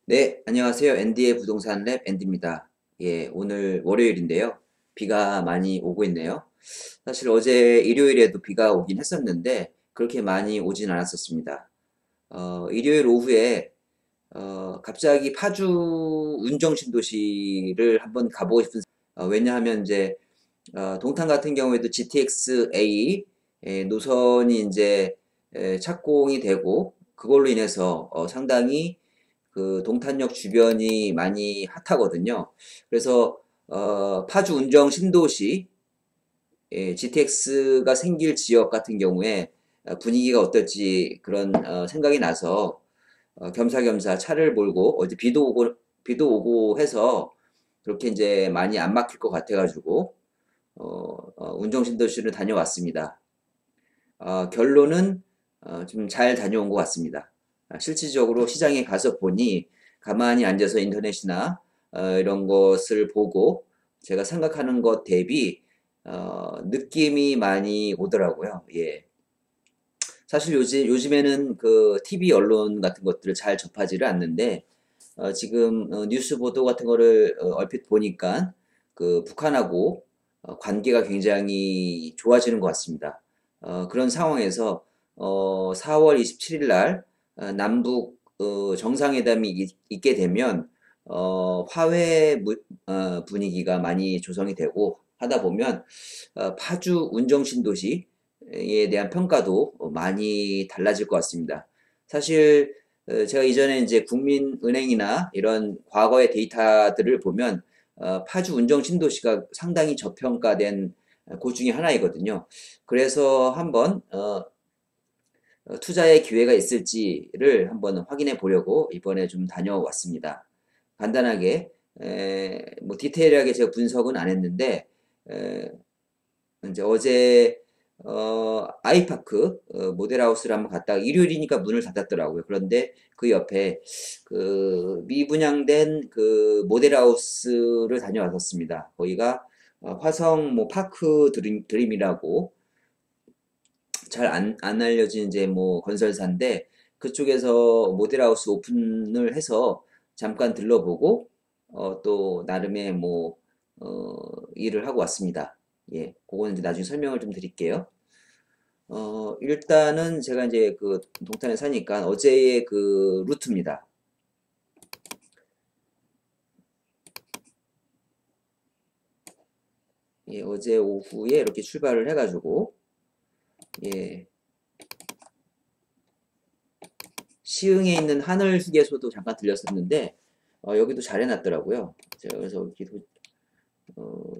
네, 안녕하세요. 앤디의 부동산 랩 앤디입니다. 예, 오늘 월요일인데요. 비가 많이 오고 있네요. 사실 어제 일요일에도 비가 오긴 했었는데 그렇게 많이 오진 않았었습니다. 일요일 오후에 갑자기 파주 운정신도시를 한번 가보고 싶은 왜냐하면 이제 동탄 같은 경우에도 GTX-A 노선이 이제 착공이 되고 그걸로 인해서 상당히 그 동탄역 주변이 많이 핫하거든요. 그래서 파주 운정 신도시 GTX가 생길 지역 같은 경우에 분위기가 어떨지 그런 생각이 나서 겸사겸사 차를 몰고 어제 비도 오고 해서 그렇게 이제 많이 안 막힐 것 같아가지고 운정 신도시를 다녀왔습니다. 결론은 좀 잘 다녀온 것 같습니다. 실질적으로 시장에 가서 보니 가만히 앉아서 인터넷이나 이런 것을 보고 제가 생각하는 것 대비 느낌이 많이 오더라고요. 예. 사실 요즘에는 그 TV 언론 같은 것들을 잘 접하지를 않는데 지금 뉴스 보도 같은 거를 얼핏 보니까 그 북한하고 관계가 굉장히 좋아지는 것 같습니다. 그런 상황에서 4월 27일 날 남북 정상회담이 있게 되면 화해 분위기가 많이 조성이 되고 하다 보면 파주 운정신도시에 대한 평가도 많이 달라질 것 같습니다. 사실 제가 이전에 이제 국민은행이나 이런 과거의 데이터들을 보면 파주 운정 신도시가 상당히 저평가된 곳 중에 하나이거든요. 그래서 한번 투자의 기회가 있을지를 한번 확인해 보려고 이번에 좀 다녀왔습니다. 간단하게 뭐 디테일하게 제가 분석은 안 했는데 에, 이제 어제 아이파크 모델하우스를 한번 갔다가 일요일이니까 문을 닫았더라고요. 그런데 그 옆에 그 미분양된 그 모델하우스를 다녀왔었습니다. 거기가 화성 뭐 파크 드림이라고 잘 안 알려진 이제 뭐 건설사인데 그쪽에서 모델하우스 오픈을 해서 잠깐 들러보고 또 나름의 뭐 일을 하고 왔습니다. 예, 그거는 이제 나중에 설명을 좀 드릴게요. 일단은 제가 이제 그 동탄에 사니까 어제의 그 루트입니다. 예, 어제 오후에 이렇게 출발을 해가지고 예, 시흥에 있는 하늘 휴게소도 잠깐 들렸었는데 여기도 잘 해놨더라고요. 제가 그래서 여기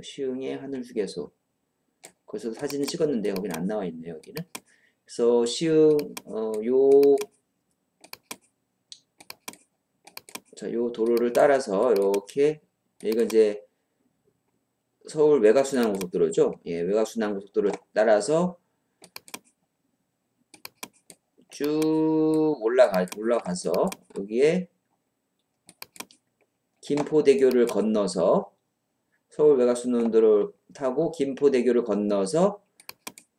시흥의 하늘 휴게소 거기서 사진을 찍었는데 거기는 안 나와 있네요. 여기는. 그래서 시흥 요 도로를 따라서 이렇게 여기가 이제 서울 외곽순환고속도로죠. 예, 외곽순환고속도로를 따라서 쭉 올라가서 여기에 김포대교를 건너서 서울 외곽순환도로를 타고 김포대교를 건너서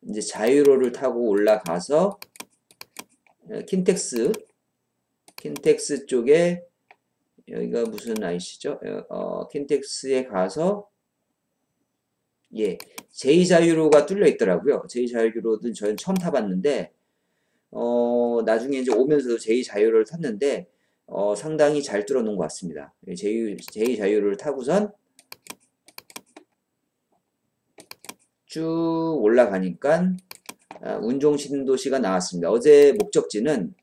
이제 자유로를 타고 올라가서 킨텍스 쪽에 여기가 무슨 IC죠? 킨텍스에 가서 예, 제2자유로가 뚫려 있더라고요. 제2자유로는 저는 처음 타봤는데 나중에 이제 오면서도 제2자유로를 탔는데 상당히 잘 뚫어놓은 것 같습니다. 제2자유로를 타고선 쭉 올라가니까 운종신도시가 나왔습니다. 어제 목적지는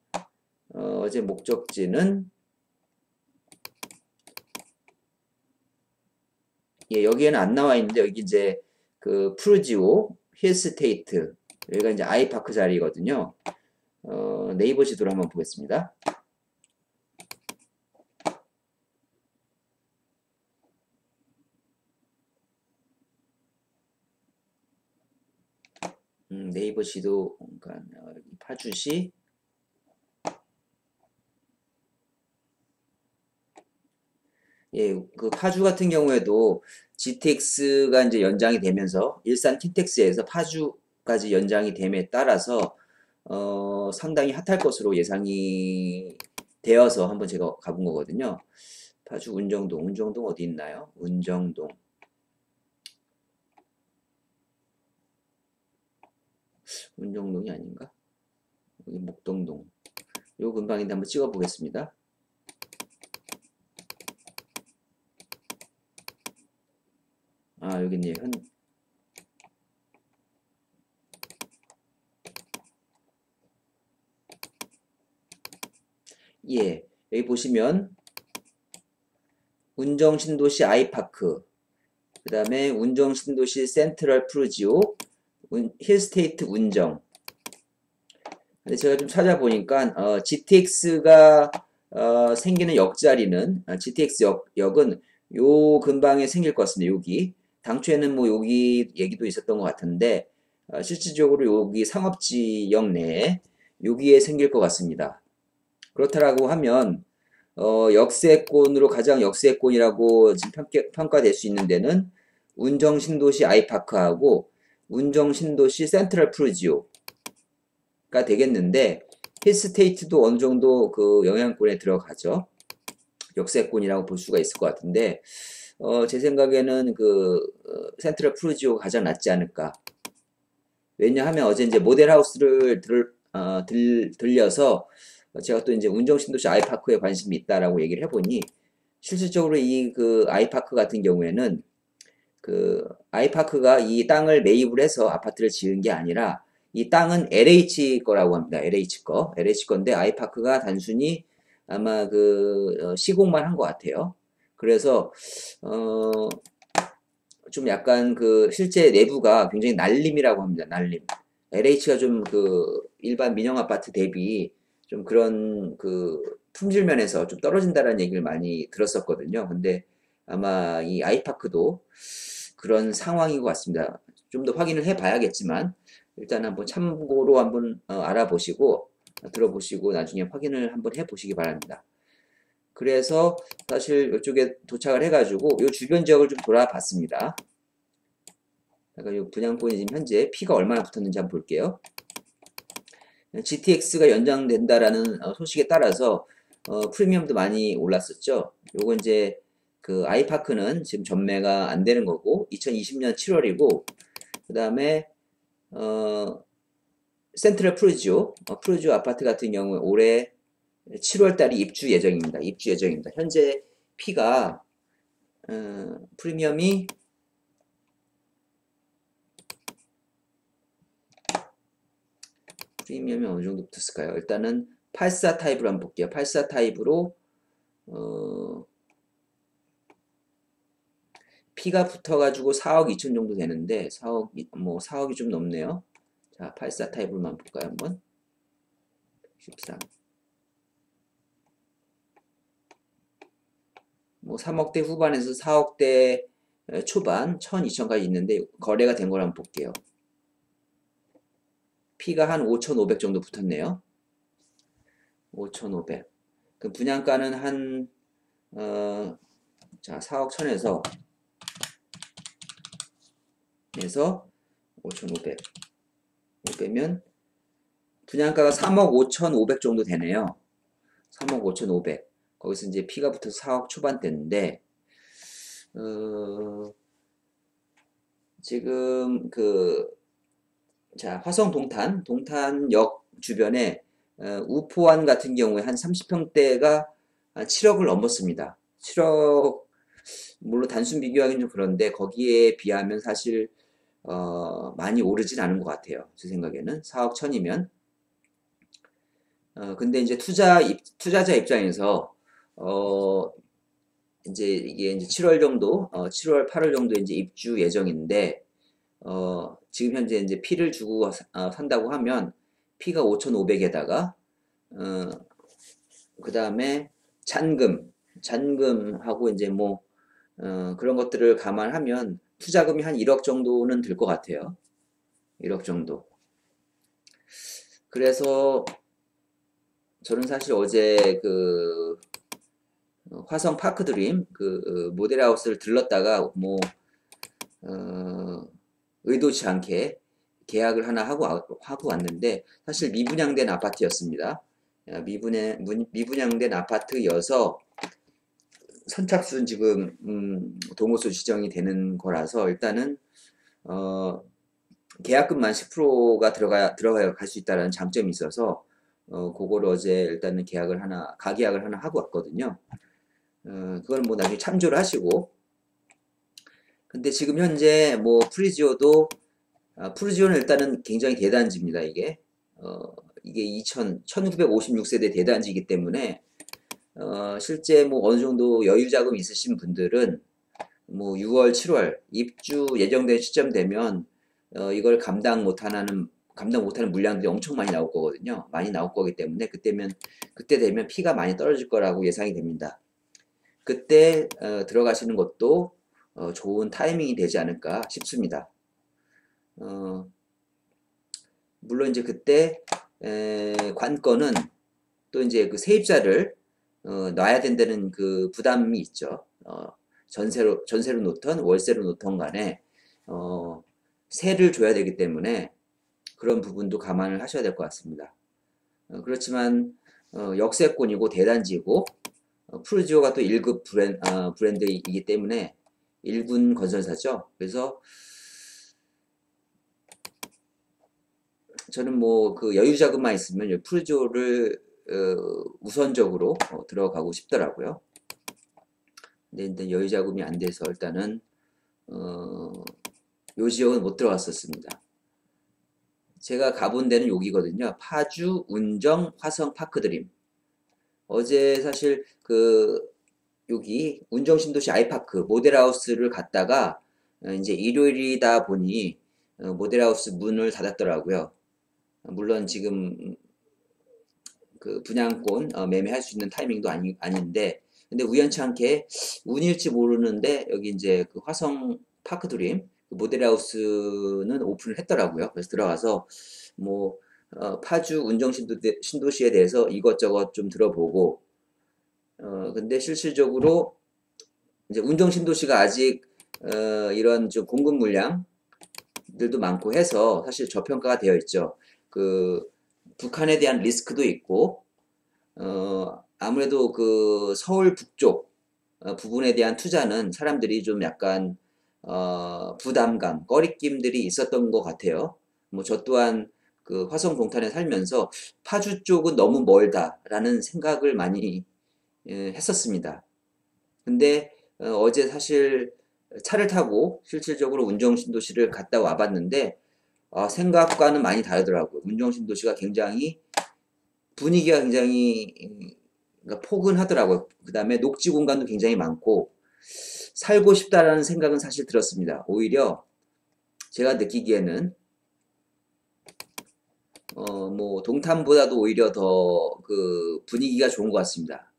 예, 여기에는 안 나와 있는데 여기 이제 그 푸르지오 힐스테이트 여기가 이제 아이파크 자리거든요. 네이버 지도를 한번 보겠습니다. 네이버 지도 그러니까 여기 파주시 예, 그 파주 같은 경우에도 GTX가 이제 연장이 되면서 일산 킨텍스에서 파주까지 연장이 됨에 따라서 상당히 핫할 것으로 예상이 되어서 한번 제가 가본 거거든요. 파주 운정동, 운정동 어디 있나요? 운정동. 운정동이 아닌가? 여기 목동동. 요 근방인데 한번 찍어 보겠습니다. 아, 여기 있네요. 예, 여기 보시면 운정신도시 아이파크, 그 다음에 운정신도시 센트럴 푸르지오, 힐스테이트 운정. 근데 제가 좀 찾아보니까 GTX가 생기는 역자리는 GTX 역은 요 근방에 생길 것 같습니다. 여기 당초에는 뭐 여기 얘기도 있었던 것 같은데 실질적으로 여기 상업지역 내에 여기에 생길 것 같습니다. 그렇다라고 하면 역세권으로 가장 역세권이라고 지금 평가될 수 있는 데는 운정신도시 아이파크하고 운정신도시 센트럴 푸르지오가 되겠는데 힐스테이트도 어느 정도 그 영향권에 들어가죠. 역세권이라고 볼 수가 있을 것 같은데 제 생각에는 그 센트럴 푸르지오가 가장 낫지 않을까. 왜냐하면 어제 이제 모델하우스를 들려서 제가 또 이제 운정신도시 아이파크에 관심이 있다라고 얘기를 해보니 실질적으로 이 그 아이파크 같은 경우에는 그 아이파크가 이 땅을 매입을 해서 아파트를 지은 게 아니라 이 땅은 LH 거라고 합니다. LH 거. LH 건데 아이파크가 단순히 아마 그 시공만 한 것 같아요. 그래서 좀 약간 그 실제 내부가 굉장히 날림이라고 합니다. 날림. LH가 좀 그 일반 민영 아파트 대비 좀 그런 그 품질 면에서 좀 떨어진다는 얘기를 많이 들었었거든요. 근데 아마 이 아이파크도 그런 상황인 것 같습니다. 좀 더 확인을 해 봐야겠지만 일단 한번 참고로 한번 알아보시고 들어보시고 나중에 확인을 한번 해 보시기 바랍니다. 그래서 사실 이쪽에 도착을 해가지고 이 주변 지역을 좀 돌아봤습니다. 그러니까 이 분양권이 지금 현재 P가 얼마나 붙었는지 한번 볼게요. GTX가 연장된다라는 소식에 따라서 프리미엄도 많이 올랐었죠. 요거 이제 그 아이파크는 지금 전매가 안 되는 거고 2020년 7월이고 그 다음에 센트럴 푸르지오 푸르지오 아파트 같은 경우에 올해 7월 달이 입주 예정입니다. 입주 예정입니다. 현재 P가 프리미엄이 어느 정도 붙었을까요? 일단은 84 타입으로 한번 볼게요. 84 타입으로 P가 붙어가지고 4억 2천 정도 되는데 4억이 좀 넘네요. 자, 84 타입으로만 볼까요? 한번 13 뭐 3억대 후반에서 4억대 초반 1,000, 2천까지 있는데 거래가 된 걸 한번 볼게요. P가 한 5,500 정도 붙었네요. 5,500. 그 분양가는 한 자, 4억 1천에서 5,500 빼면 분양가가 3억 5,500 정도 되네요. 3억 5,500. 거기서 이제 P가 붙어서 4억 초반대인데 지금 자, 화성 동탄역 주변에 우포안 같은 경우에 한 30평대가 7억을 넘었습니다. 7억 물론 단순 비교하기는 좀 그런데 거기에 비하면 사실 많이 오르진 않은 것 같아요. 제 생각에는 4억 천이면 근데 이제 투자자 입장에서 이제 이게 이제 7월 정도 7월 8월 정도 이제 입주 예정인데 지금 현재 이제 P를 주고 산다고 하면 P가 5,500에다가 그 다음에 잔금하고 이제 뭐 그런 것들을 감안하면 투자금이 한 1억 정도는 들 것 같아요. 1억 정도. 그래서 저는 사실 어제 그 화성 파크 드림 그 모델하우스를 들렀다가 뭐 의도치 않게 계약을 하나 하고 왔는데 사실 미분양된 아파트였습니다. 미분양된 아파트여서 선착순 지금 동호수 지정이 되는 거라서 일단은 계약금만 10%가 들어가야 갈 수 있다는 장점이 있어서 그거를 어제 일단은 가계약을 하나 하고 왔거든요. 그건 뭐 나중에 참조를 하시고. 근데 지금 현재 뭐 프루지오는 일단은 굉장히 대단지입니다. 이게 1956세대 대단지이기 때문에 실제 뭐 어느 정도 여유 자금 있으신 분들은 뭐 6월, 7월 입주 예정된 시점 되면 이걸 감당 못하는 물량들이 엄청 많이 나올 거거든요. 많이 나올 거기 때문에 그때 되면 피가 많이 떨어질 거라고 예상이 됩니다. 그때 들어가시는 것도 좋은 타이밍이 되지 않을까 싶습니다. 물론 이제 그때 관건은 또 이제 그 세입자를 놔야 된다는 그 부담이 있죠. 전세로 놓던 월세로 놓던 간에 세를 줘야 되기 때문에 그런 부분도 감안을 하셔야 될 것 같습니다. 그렇지만 역세권이고 대단지고 프루지오가 또 1급 브랜드이기 때문에 1군 건설사죠. 그래서 저는 뭐 그 여유 자금만 있으면 프루지오를 우선적으로 들어가고 싶더라고요. 근데 일단 여유 자금이 안 돼서 일단은 요 지역은 못 들어갔었습니다. 제가 가본 데는 여기거든요. 파주, 운정, 화성, 파크드림. 어제 사실 여기 운정 신도시 아이파크 모델하우스를 갔다가 이제 일요일이다 보니 모델하우스 문을 닫았더라고요. 물론 지금 그 분양권 매매할 수 있는 타이밍도 아닌데, 근데 우연치 않게 운일지 모르는데 여기 이제 그 화성 파크드림 모델하우스는 오픈을 했더라고요. 그래서 들어가서 뭐 파주 운정 신도시에 대해서 이것저것 좀 들어보고, 근데 실질적으로 이제 운정 신도시가 아직 이런 좀 공급 물량들도 많고 해서 사실 저평가가 되어 있죠. 북한에 대한 리스크도 있고, 아무래도 그 서울 북쪽 부분에 대한 투자는 사람들이 좀 약간 부담감, 꺼리낌들이 있었던 것 같아요. 뭐 저 또한 그 화성 동탄에 살면서 파주 쪽은 너무 멀다라는 생각을 많이 했었습니다. 근데 어제 사실 차를 타고 실질적으로 운정신도시를 갔다 와봤는데 생각과는 많이 다르더라고요. 운정신도시가 분위기가 굉장히 그러니까 포근하더라고요. 그 다음에 녹지 공간도 굉장히 많고 살고 싶다라는 생각은 사실 들었습니다. 오히려 제가 느끼기에는 뭐 동탄보다도 오히려 더 그 분위기가 좋은 것 같습니다.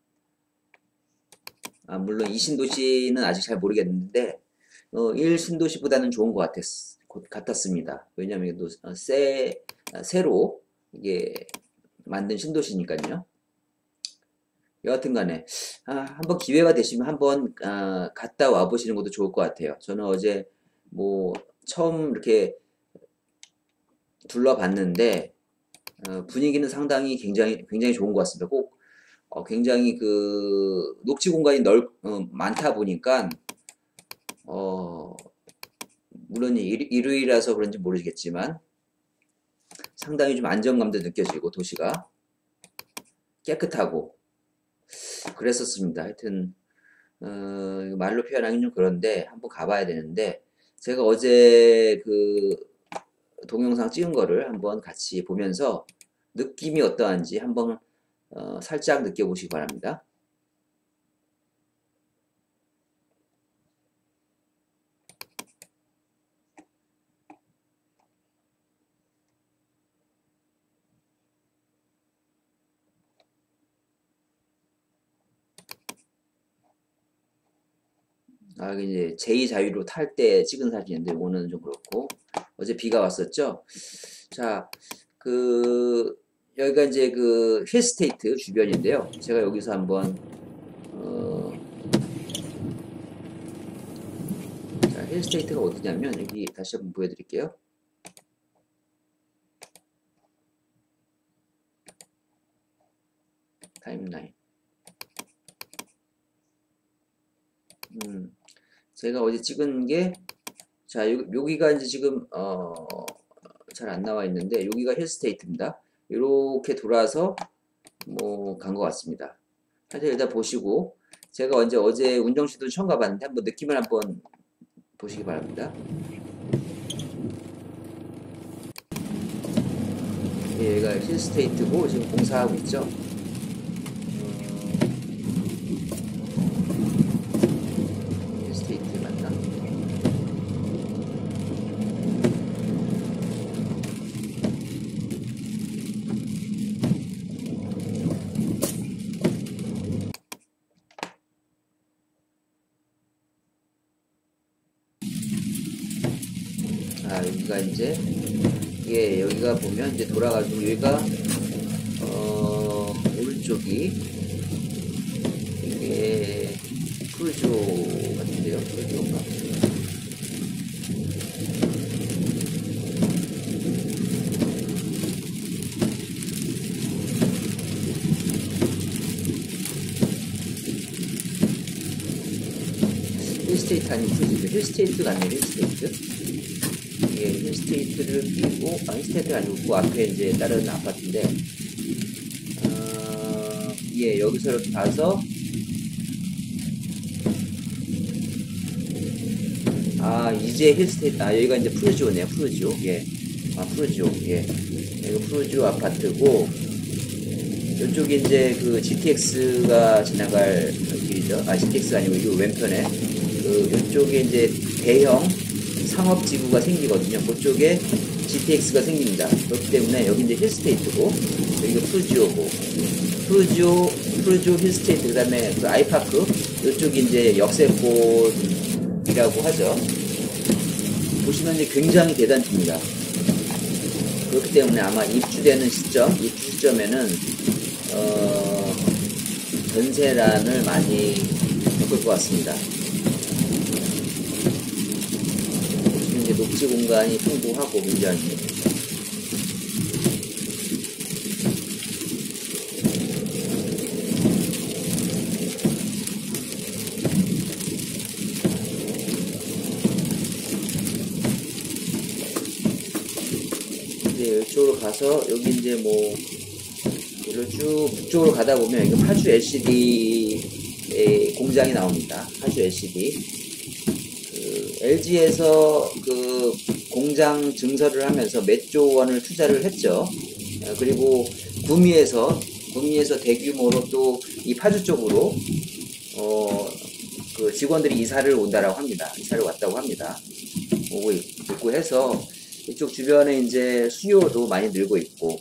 물론 이 신도시는 아직 잘 모르겠는데 1 신도시보다는 좋은 것 같았습니다. 왜냐하면 또 새로 이게 만든 신도시니까요. 여하튼 간에 한번 기회가 되시면 한번 갔다 와 보시는 것도 좋을 것 같아요. 저는 어제 뭐 처음 이렇게 둘러봤는데 분위기는 상당히 굉장히 좋은 것 같습니다. 꼭 굉장히 그 녹지 공간이 많다 보니까 물론 일요일이라서 그런지 모르겠지만 상당히 좀 안정감도 느껴지고 도시가 깨끗하고 그랬었습니다. 하여튼 말로 표현하기는 좀 그런데 한번 가봐야 되는데, 제가 어제 그 동영상 찍은 거를 한번 같이 보면서 느낌이 어떠한지 한번 살짝 느껴보시기 바랍니다. 이제 제2자유로 탈 때 찍은 사진인데 오늘은 좀 그렇고, 어제 비가 왔었죠. 자, 여기가 이제 그 힐스테이트 주변인데요. 제가 여기서 한번 자, 힐스테이트가 어디냐면 여기 다시 한번 보여드릴게요. 타임라인. 제가 어제 찍은 게, 자, 여기가 이제 지금, 잘 안 나와 있는데, 여기가 힐스테이트입니다. 이렇게 돌아서, 뭐, 간 것 같습니다. 하여튼 일단 보시고, 제가 어제 운정시도 처음 가봤는데, 한번 느낌을 한번 보시기 바랍니다. 예, 여기가 힐스테이트고, 지금 공사하고 있죠. 힐스테이트 맞나? 아, 여기가 이제, 예, 여기가 보면 이제 돌아가지고, 여기가, 오른쪽이, 이게, 프루조 같은데요? 프루조인가? 힐스테이트 아니면 프루조죠? 힐스테이트 같네요, 힐스테이트. 예, 힐스테이트를 끼고, 힐스테이트가 아니고, 그 앞에 이제 다른 아파트인데, 예, 여기서 이렇게 가서, 이제 힐스테이트, 여기가 이제 푸르지오네요, 푸르지오. 예. 푸르지오. 예. 여기가 푸르지오 아파트고, 이쪽이 이제 그 GTX가 지나갈 길이죠. GTX가 아니고, 이 왼편에, 이쪽에 이제 대형 상업지구가 생기거든요. 그쪽에 GTX가 생깁니다. 그렇기 때문에 여기 이제 힐스테이트고, 여기가 푸르지오고, 푸르지오 힐스테이트, 그 다음에 그 아이파크, 이쪽이 이제 역세권이라고 하죠. 보시면 이제 굉장히 대단지입니다. 그렇기 때문에 아마 입주 시점에는, 전세란을 많이 겪을 것 같습니다. 보시면 이제 녹지 공간이 풍부하고 굉장히. 이쪽으로 가서 여기 이제 뭐 이를 쭉 북쪽으로 가다 보면 이거 파주 LCD 공장이 나옵니다. 파주 LCD. 그 LG에서 그 공장 증설을 하면서 몇 조 원을 투자를 했죠. 그리고 구미에서 대규모로 또 이 파주 쪽으로 그 직원들이 이사를 온다라고 합니다. 이사를 왔다고 합니다. 오고 있고 해서 이쪽 주변에 이제 수요도 많이 늘고 있고,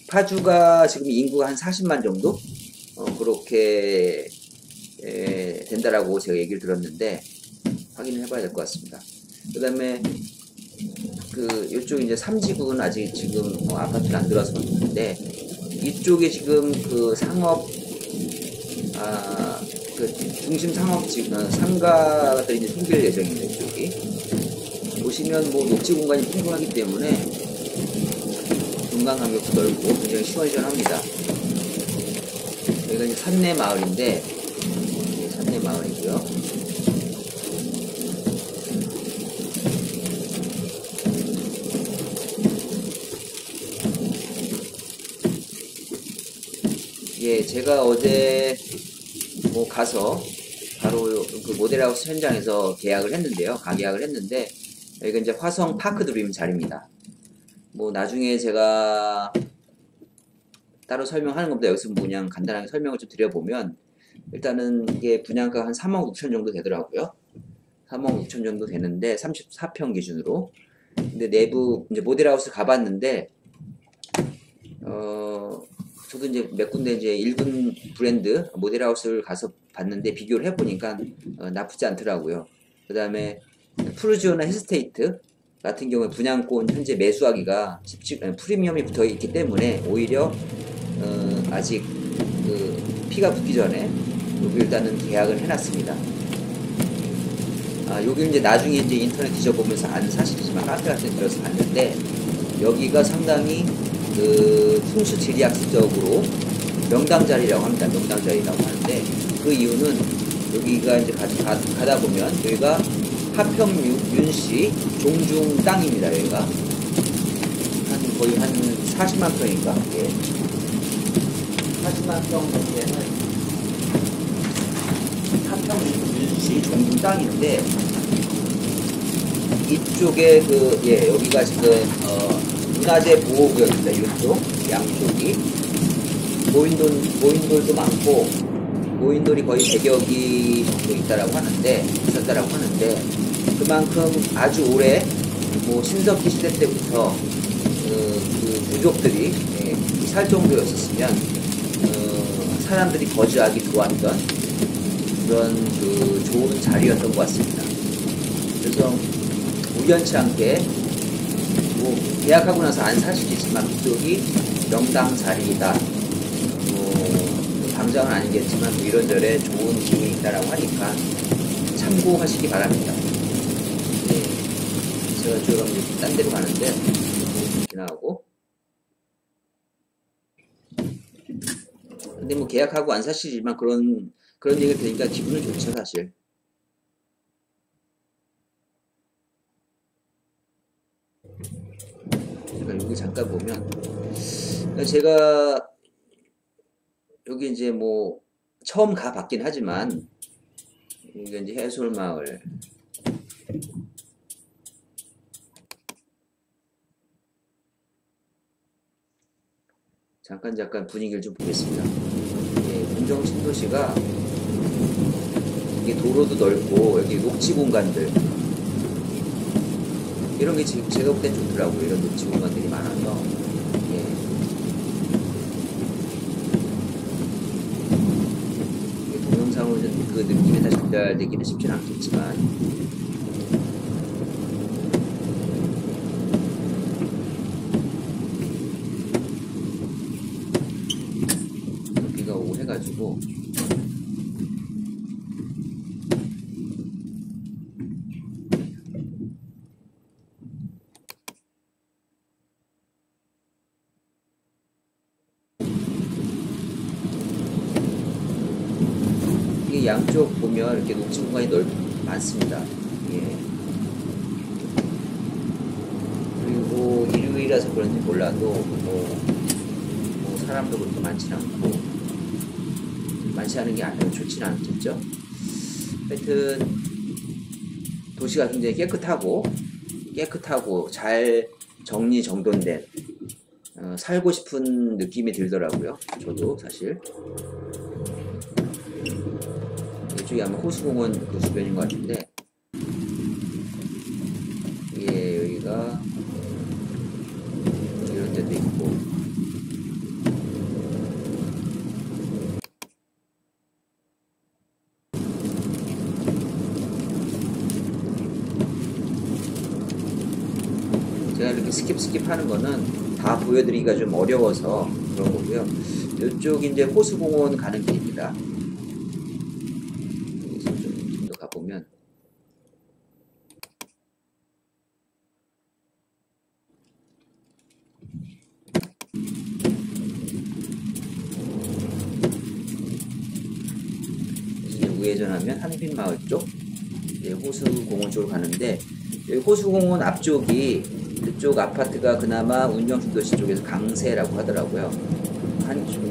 파주가 지금 인구가 한 40만 정도? 그렇게, 된다라고 제가 얘기를 들었는데, 확인을 해봐야 될 것 같습니다. 그 다음에, 이쪽 이제 3지구는 아직 지금 아파트는 안 들어서 있는데, 이쪽에 지금 그 상업, 그 중심 상업지구, 상가들이 이제 생길 예정입니다, 이쪽이. 보시면 뭐 녹지 공간이 풍부하기 때문에 중간 간격도 넓고 굉장히 시원시원합니다. 여기가 이제 산내 마을인데, 산내 마을이고요. 예, 제가 어제 뭐 가서 바로 그 모델하우스 현장에서 계약을 했는데요. 가계약을 했는데, 여기가 이제 화성 파크 드림 자리입니다. 뭐 나중에 제가 따로 설명하는 것보다 여기서 그냥 간단하게 설명을 좀 드려보면, 일단은 이게 분양가가 한 3억 6천 정도 되더라고요. 3억 6천 정도 되는데 34평 기준으로. 근데 내부 이제 모델하우스 가봤는데, 저도 이제 몇 군데 이제 일군 브랜드 모델하우스를 가서 봤는데 비교를 해보니까 나쁘지 않더라고요. 그 다음에 푸르지오나 힐스테이트 같은 경우에 분양권 현재 매수하기가 프리미엄이 붙어 있기 때문에 오히려 아직 그 피가 붙기 전에 여기 일단은 계약을 해놨습니다. 여기 이제 나중에 이제 인터넷 뒤져보면서 안 사시지만 카페 같은 데 들어서 봤는데, 여기가 상당히 그 풍수 지리학적으로 명당 자리라고 합니다. 명당 자리라고 하는데 그 이유는 여기가 이제 가다 보면 여기가 하평윤씨 종중 땅입니다. 여기가 거의 한 40만 평인가? 예. 40만 평 정도에는 하평윤씨 종중 땅인데 이쪽에 여기가 지금 문화재 보호구역입니다. 이쪽 양쪽이 모인돌도 많고 모인돌이 거의 100여 기 정도 있었다라고 하는데 그만큼 아주 오래 신석기 시대 때부터 그 부족들이 살 정도였었으면 사람들이 거주하기 좋았던 그런 그 좋은 자리였던 것 같습니다. 그래서 우연치 않게 계약하고 나서 안 사실이지만 그쪽이 명당 자리이다. 당장은 아니겠지만 이런저런 좋은 기운이 있다라고 하니까 참고하시기 바랍니다. 네, 제가 지금 딴 데로 가는데 지나가고 근데 계약하고 안 사실이지만 그런 얘기가 되니까 기분은 좋죠 사실. 제가 여기 잠깐 보면 제가 여기 이제 처음 가봤긴 하지만 이게 이제 해솔마을 잠깐 분위기를 좀 보겠습니다. 예, 운정 신도시가 이게 도로도 넓고 여기 녹지 공간들 이런 게 제가 볼 땐 좋더라고요. 이런 녹지 공간들이 많아서 동영상으로 그 느낌이 다시 전달되기는 쉽진 않겠지만 비가 오고 해가지고 양쪽 보면 이렇게 녹지 공간이 많습니다. 예. 그리고 일요일이라서 그런지 몰라도 사람도 그렇게 많지 않고 많지 않은 게 아니라 좋지는 않겠죠. 하여튼 도시가 굉장히 깨끗하고 잘 정리정돈된 살고 싶은 느낌이 들더라고요. 저도 사실. 이쪽이 아마 호수공원 그 주변인 것 같은데 여기가 이런 데도 있고 제가 이렇게 스킵 하는 거는 다 보여드리기가 좀 어려워서 그런 거고요. 이쪽이 이제 호수공원 가는 길입니다. 보면 이제 우회전하면 한빛마을 쪽 호수공원 쪽으로 가는데 여기 호수공원 앞쪽이 그쪽 아파트가 그나마 운정신도시 쪽에서 강세라고 하더라고요.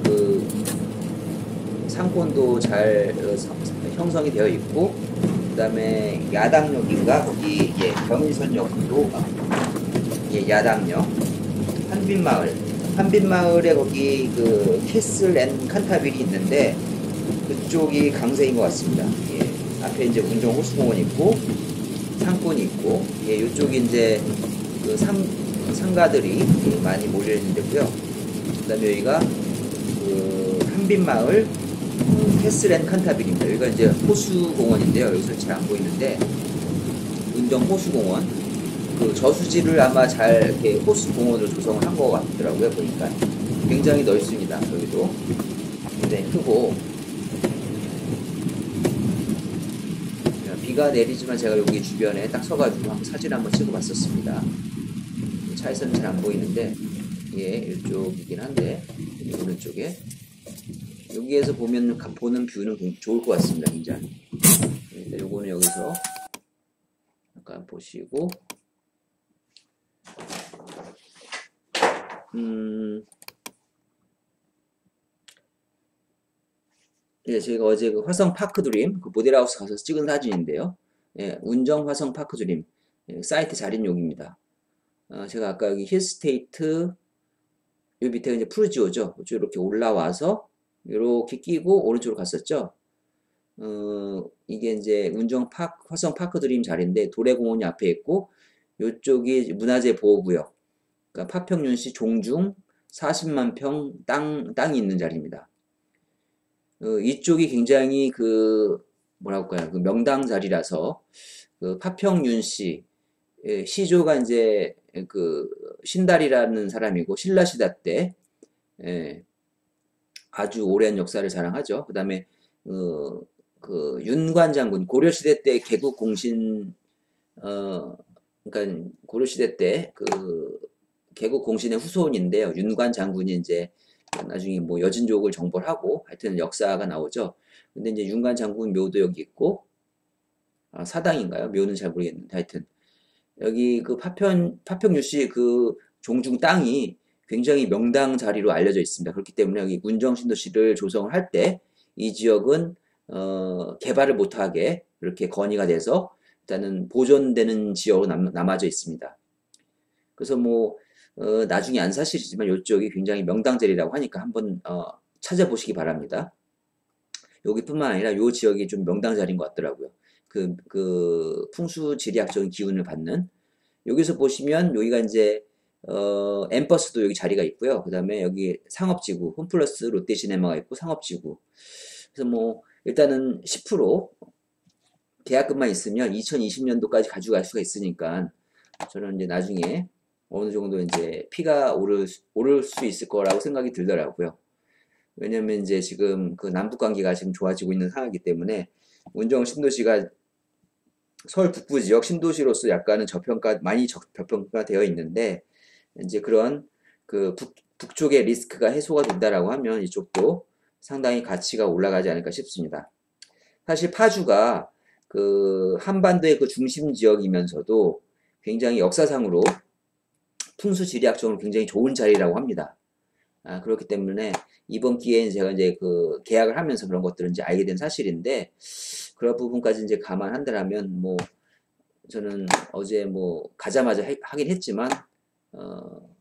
그 상권도 잘 형성이 되어 있고 그 다음에 야당역인가 거기 경인선역도 야당역 한빛마을에 거기 그 캐슬 앤 칸타빌이 있는데 그쪽이 강세인 것 같습니다. 앞에 이제 운정 호수공원 있고 상권이 있고 이쪽이 이제 그 상가들이 많이 몰려 있는 데고요. 그 다음에 여기가 그 한빛마을 캐슬 앤 칸타빌입니다. 여기가 이제 호수공원인데요. 여기서 잘 안 보이는데 운정 호수공원 그 저수지를 아마 잘 이렇게 호수공원으로 조성을 한 것 같더라고요. 보니까 굉장히 넓습니다. 여기도 굉장히 크고 비가 내리지만 제가 여기 주변에 딱 서가지고 한번 사진 한번 찍어봤었습니다. 차에서는 잘 안 보이는데 이쪽이긴 한데 오른쪽에 여기에서 보는 뷰는 좋을 것 같습니다. 굉장히. 일단 요거는 여기서 잠깐 보시고, 예, 저희가 어제 그 화성 파크 드림, 그 모델하우스 가서 찍은 사진인데요. 예, 운정 화성 파크 드림, 예, 사이트 자리는 여기입니다. 제가 아까 여기 힐스테이트, 요 밑에 이제 푸르지오죠. 이렇게 올라와서, 이렇게 끼고 오른쪽으로 갔었죠. 이게 이제 화성 파크 드림 자리인데, 도래공원이 앞에 있고, 요쪽이 문화재 보호구역, 그러니까 파평윤씨 종중 40만 평 땅이 있는 자리입니다. 이쪽이 굉장히 뭐라고 할까요? 그 명당 자리라서, 파평윤씨, 예, 시조가 이제 신달이라는 사람이고, 신라시대 때, 예, 아주 오랜 역사를 자랑하죠. 그 다음에, 윤관 장군, 고려시대 때 개국 공신, 그러니까 고려시대 때 개국 공신의 후손인데요. 윤관 장군이 이제 나중에 뭐 여진족을 정벌하고 하여튼 역사가 나오죠. 근데 이제 윤관 장군 묘도 여기 있고, 사당인가요? 묘는 잘 모르겠는데 하여튼 여기 파평유씨 종중 땅이 굉장히 명당 자리로 알려져 있습니다. 그렇기 때문에 여기 운정신도시를 조성을 할 때 이 지역은 개발을 못하게 그렇게 건의가 돼서 일단은 보존되는 지역으로 남아져 있습니다. 그래서 뭐 나중에 안 사실이지만 이쪽이 굉장히 명당 자리라고 하니까 한번 찾아보시기 바랍니다. 여기뿐만 아니라 이 지역이 좀 명당 자리인 것 같더라고요. 풍수 지리학적인 기운을 받는, 여기서 보시면 여기가 이제 엠버스도 여기 자리가 있고요. 그 다음에 여기 상업지구 홈플러스 롯데시네마가 있고 상업지구. 그래서 뭐 일단은 10% 계약금만 있으면 2020년도까지 가져갈 수가 있으니까 저는 이제 나중에 어느 정도 이제 피가 오를 수 있을 거라고 생각이 들더라고요. 왜냐면 이제 지금 남북 관계가 지금 좋아지고 있는 상황이기 때문에 운정 신도시가 서울 북부 지역 신도시로서 약간은 많이 저평가되어 있는데, 이제 그런 북쪽의 리스크가 해소가 된다라고 하면 이쪽도 상당히 가치가 올라가지 않을까 싶습니다. 사실 파주가 한반도의 중심 지역이면서도 굉장히 역사상으로 풍수 지리학적으로 굉장히 좋은 자리라고 합니다. 그렇기 때문에 이번 기회에 제가 이제 계약을 하면서 그런 것들을 이제 알게 된 사실인데, 그런 부분까지 이제 감안한다면 뭐 저는 어제 뭐 가자마자 하긴 했지만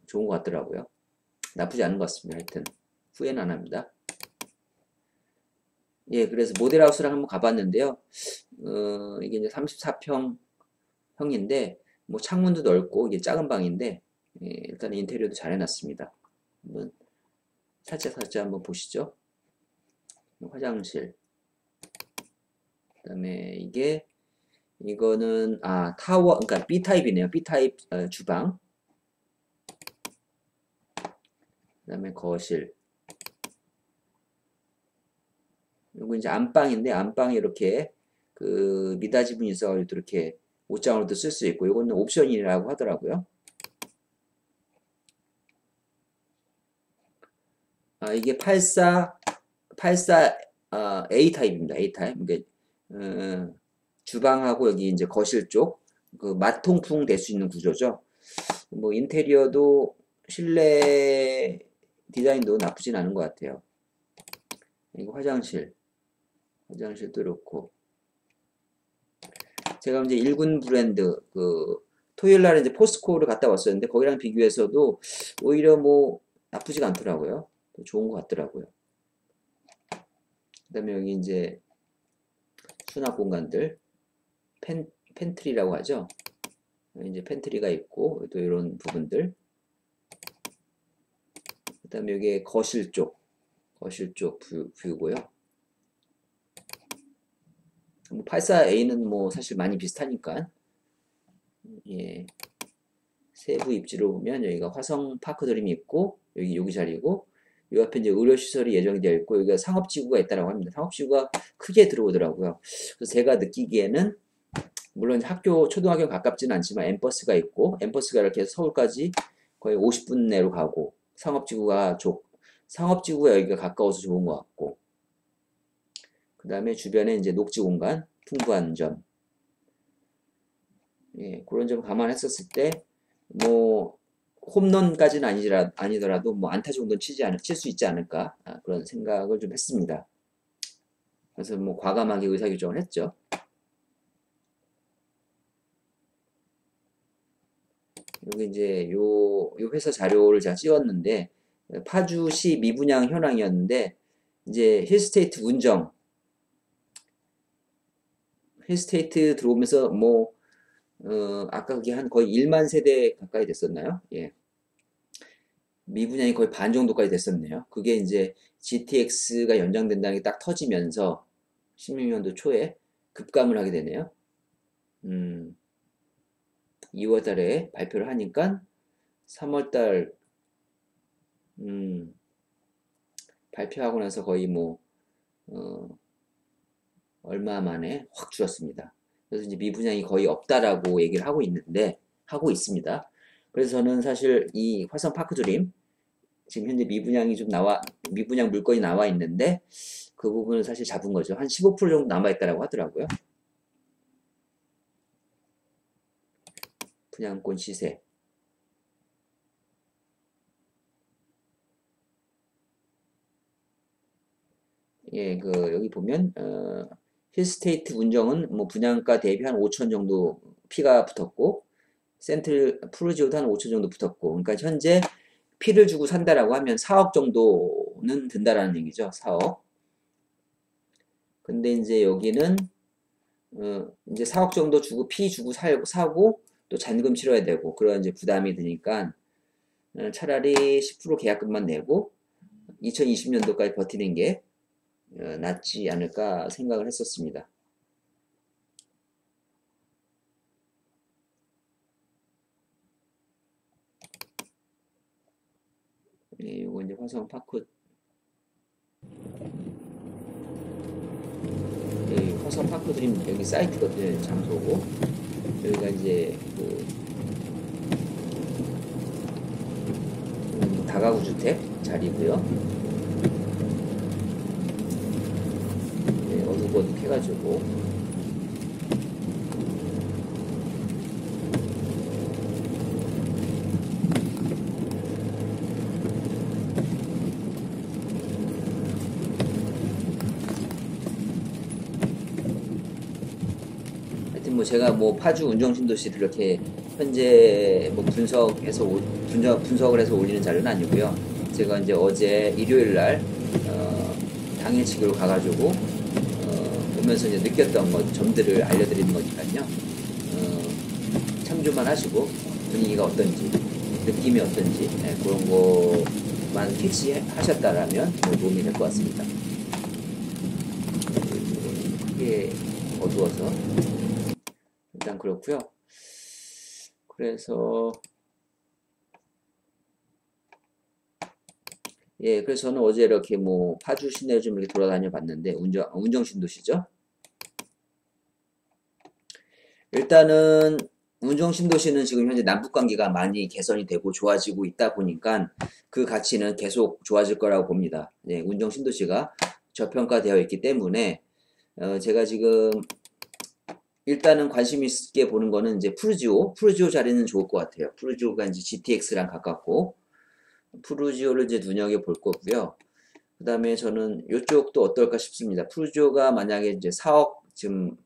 좋은 것 같더라고요. 나쁘지 않은 것 같습니다. 하여튼 후회는 안 합니다. 예, 그래서 모델하우스를 한번 가봤는데요. 이게 이제 34평형인데 뭐 창문도 넓고 이게 작은 방인데, 예, 일단 인테리어도 잘 해놨습니다. 한번 살짝 한번 보시죠. 화장실. 그다음에 이거는 타워, 그러니까 B타입이네요. B타입 주방. 그다음에 거실. 이거 이제 안방인데, 안방에 이렇게 미닫이분이 있어가지고 이렇게 옷장으로도 쓸 수 있고, 이거는 옵션이라고 하더라고요. 이게 84 A 타입입니다. A 타입. 그러니까 주방하고 여기 이제 거실 쪽 마통풍 될 수 있는 구조죠. 뭐 인테리어도 실내 디자인도 나쁘진 않은 것 같아요. 이거 화장실도 이렇고, 제가 이제 일군 브랜드 토요일 날에 이제 포스코를 갔다 왔었는데 거기랑 비교해서도 오히려 뭐 나쁘지가 않더라고요. 좋은 것 같더라고요. 그다음에 여기 이제 수납 공간들, 팬트리라고 하죠. 이제 팬트리가 있고 또 이런 부분들. 그다음에 여기 거실 쪽 뷰고요. 84A는 뭐 사실 많이 비슷하니까. 예. 세부 입지로 보면 여기가 화성 파크 드림이 있고 여기 자리고, 이 앞에 이제 의료시설이 예정이 되어 있고 여기가 상업지구가 있다라고 합니다. 상업지구가 크게 들어오더라고요. 그래서 제가 느끼기에는 물론 초등학교 가깝지는 않지만 엠버스가 있고, 엠버스가 이렇게 서울까지 거의 50분 내로 가고, 상업지구가 여기가 가까워서 좋은 것 같고, 그 다음에 주변에 이제 녹지 공간 풍부한 점. 예, 그런 점 감안했었을 때, 뭐, 홈런까지는 아니더라도, 뭐, 안타 정도는 칠 수 있지 않을까. 그런 생각을 좀 했습니다. 그래서 뭐, 과감하게 의사결정을 했죠. 여기 이제 요 회사 자료를 제가 찍었는데, 파주시 미분양 현황이었는데, 이제 힐스테이트 들어오면서 뭐, 아까 그게 한 거의 1만 세대 가까이 됐었나요? 예. 미분양이 거의 반 정도까지 됐었네요. 그게 이제 GTX가 연장된다는 게 딱 터지면서 16년도 초에 급감을 하게 되네요. 2월 달에 발표를 하니까 3월 달, 발표하고 나서 거의 뭐, 어, 얼마 만에 확 줄었습니다. 그래서 이제 미분양이 거의 없다라고 얘기를 하고 있습니다. 그래서 저는 사실 이 화성 파크 드림, 지금 현재 미분양 물건이 나와 있는데, 그 부분을 사실 잡은 거죠. 한 15% 정도 남아있다라고 하더라고요. 분양권 시세. 예, 여기 보면, 힐스테이트 운정은 뭐 분양가 대비 한 5천 정도 피가 붙었고, 센트럴 푸르지오도 한 5천 정도 붙었고, 그러니까 현재 피를 주고 산다라고 하면 4억 정도는 든다라는 얘기죠. 4억. 근데 이제 여기는 이제 4억 정도 주고 피 주고 사고 또 잔금 치러야 되고 그런 이제 부담이 드니까 차라리 10% 계약금만 내고 2020년도까지 버티는 게 낫지 않을까 생각을 했었습니다. 예, 요거 이제 화성 파크, 예, 화성 파크 드림 여기 사이트거든요. 장소고 여기가 이제 다가구 주택 자리고요. 네, 어둑어둑해가지고 하여튼 뭐 제가 뭐 파주 운정신도시를 이렇게 현재 뭐 분석을 해서 올리는 자료는 아니고요. 제가 이제 어제 일요일 날 당일치기로 가가지고 보면서 이제 느꼈던 점들을 알려드리는 거니까요. 참조만 하시고 분위기가 어떤지, 느낌이 어떤지 그런 거만 캐치하셨다라면 도움이 될 것 같습니다. 크게 어두워서 일단 그렇고요. 그래서 예, 그래서 저는 어제 이렇게 뭐 파주 시내를 좀 이렇게 돌아다녀 봤는데 운정신도시죠. 일단은 운정신도시는 지금 현재 남북관계가 많이 개선이 되고 좋아지고 있다 보니까 그 가치는 계속 좋아질 거라고 봅니다. 네, 운정신도시가 저평가되어 있기 때문에 제가 지금 일단은 관심 있게 보는 거는 이제 푸르지오 자리는 좋을 것 같아요. 푸르지오가 이제 GTX랑 가깝고 푸르지오를 이제 눈여겨볼 거고요. 그 다음에 저는 이쪽도 어떨까 싶습니다. 푸르지오가 만약에 이제 4억, 지금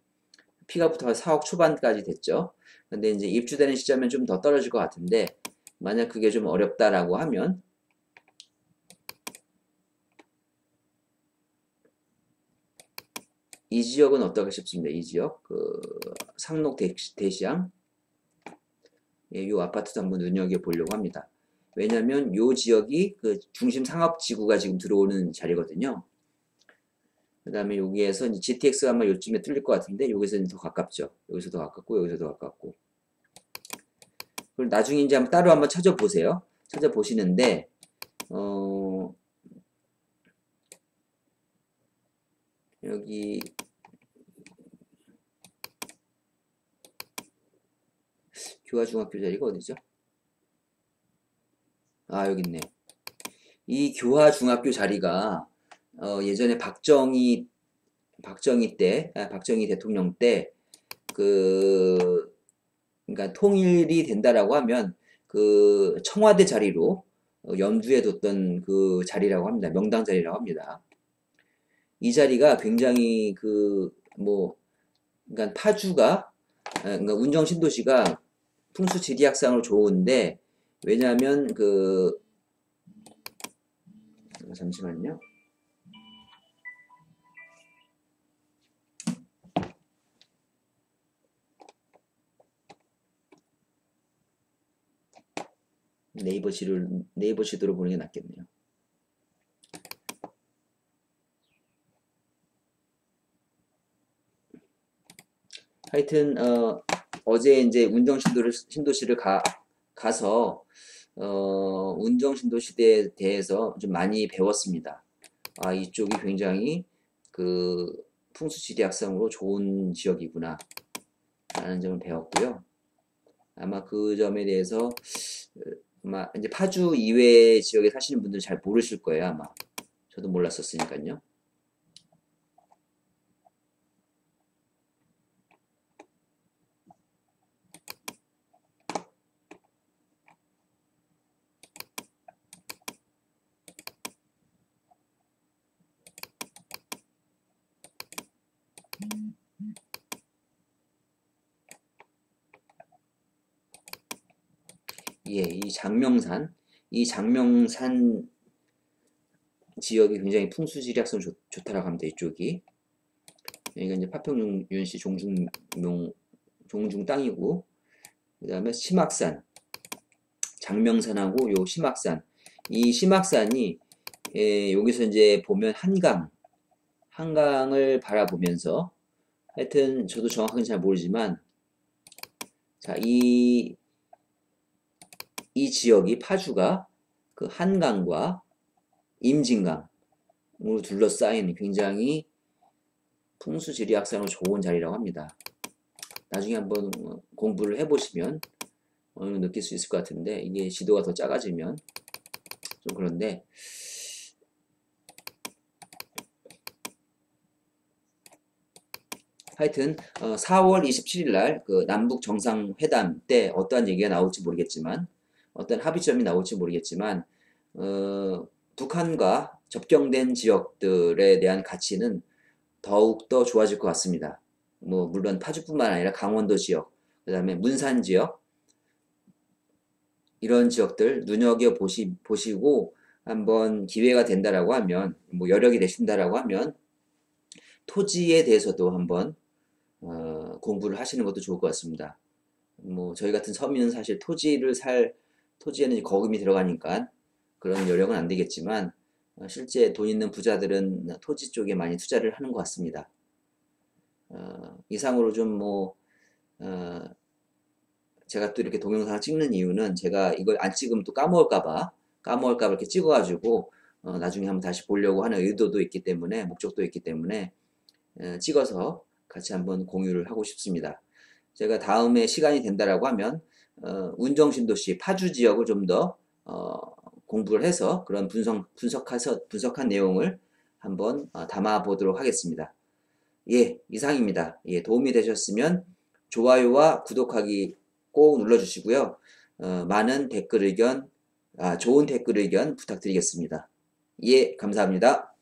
피가 붙어서 4억 초반까지 됐죠. 근데 이제 입주되는 시점은 좀 더 떨어질 것 같은데, 만약 그게 좀 어렵다라고 하면, 이 지역은 어떨까 싶습니다. 이 지역, 상록 대시양, 예, 요 아파트도 한번 눈여겨보려고 합니다. 왜냐면 요 지역이 그 중심 상업지구가 지금 들어오는 자리거든요. 그 다음에 여기에서 이제 GTX가 아마 요쯤에 뚫릴 것 같은데 여기서 더 가깝죠. 여기서 더 가깝고 여기서 더 가깝고. 그걸 나중에 이제 따로 한번 찾아보세요. 찾아보시는데 여기 교화중학교 자리가 어디죠? 아, 여기 있네. 이 교화중학교 자리가 예전에 박정희 박정희 대통령 때 그 그러니까 통일이 된다라고 하면 그 청와대 자리로 염두에 뒀던 그 자리라고 합니다. 명당 자리라고 합니다. 이 자리가 굉장히 그 뭐 그러니까 파주가 그러니까 운정 신도시가 풍수 지리학상으로 좋은데 왜냐하면 그 잠시만요. 네이버 지도로 보는 게 낫겠네요. 하여튼 어제 이제 운정 신도시를 가서 운정 신도시대에 대해서 좀 많이 배웠습니다. 아, 이쪽이 굉장히 그 풍수지리학상으로 좋은 지역이구나 라는 점을 배웠고요. 아마 그 점에 대해서 아마 이제 파주 이외 지역에 사시는 분들 잘 모르실 거예요, 아마. 저도 몰랐었으니까요. 예, 이 장명산 지역이 굉장히 풍수지리학상 좋다라고 합니다. 이쪽이. 여기가 이제 파평윤씨 종중 땅이고, 그 다음에 심악산, 장명산하고 요 심악산. 이 심악산이 여기서 이제 보면 한강을 바라보면서 하여튼 저도 정확하게 잘 모르지만 자, 이 지역이 파주가 그 한강과 임진강으로 둘러싸인 굉장히 풍수지리학상으로 좋은 자리라고 합니다. 나중에 한번 공부를 해보시면 어느 정도 느낄 수 있을 것 같은데 이게 지도가 더 작아지면 좀 그런데 하여튼 4월 27일 날 그 남북 정상회담 때 어떠한 얘기가 나올지 모르겠지만 어떤 합의점이 나올지 모르겠지만 북한과 접경된 지역들에 대한 가치는 더욱더 좋아질 것 같습니다. 뭐 물론 파주뿐만 아니라 강원도 지역, 그 다음에 문산 지역 이런 지역들 보시고 한번 기회가 된다라고 하면 뭐 여력이 되신다라고 하면 토지에 대해서도 한번 공부를 하시는 것도 좋을 것 같습니다. 뭐 저희 같은 서민은 사실 토지에는 거금이 들어가니까 그런 여력은 안 되겠지만 실제 돈 있는 부자들은 토지 쪽에 많이 투자를 하는 것 같습니다. 이상으로 좀 제가 또 이렇게 동영상을 찍는 이유는 제가 이걸 안 찍으면 또 까먹을까봐 이렇게 찍어가지고 나중에 한번 다시 보려고 하는 의도도 있기 때문에 목적도 있기 때문에 찍어서 같이 한번 공유를 하고 싶습니다. 제가 다음에 시간이 된다라고 하면 운정신도시 파주 지역을 좀 더 공부를 해서 그런 분석한 내용을 한번 담아 보도록 하겠습니다. 예, 이상입니다. 예, 도움이 되셨으면 좋아요와 구독하기 꼭 눌러주시고요. 많은 좋은 댓글 의견 부탁드리겠습니다. 예, 감사합니다.